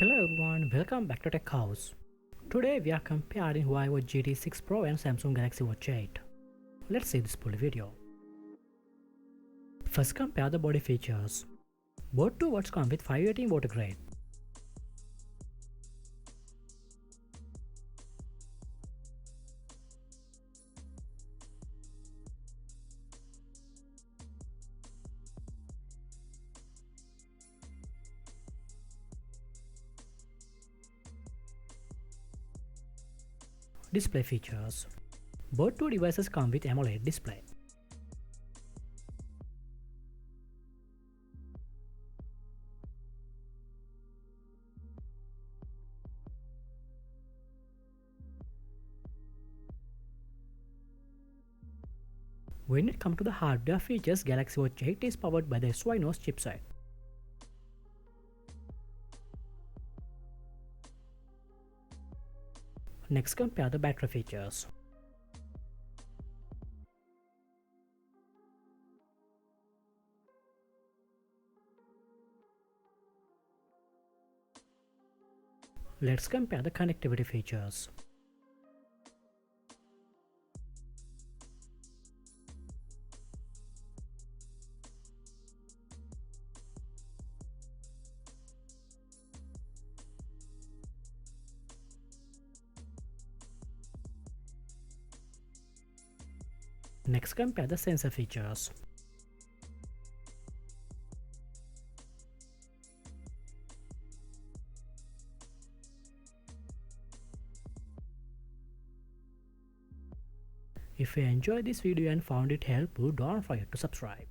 Hello everyone, welcome back to Tech House. Today we are comparing Huawei GT6 Pro and Samsung Galaxy Watch 8. Let's see this full video. First, compare the body features. Both two watches come with 518 water grade. Display features. Both two devices come with AMOLED display. When it comes to the hardware features, Galaxy Watch 8 is powered by the Exynos chipset. Next, compare the battery features. Let's compare the connectivity features. Next, compare the sensor features. If you enjoyed this video and found it helpful, don't forget to subscribe.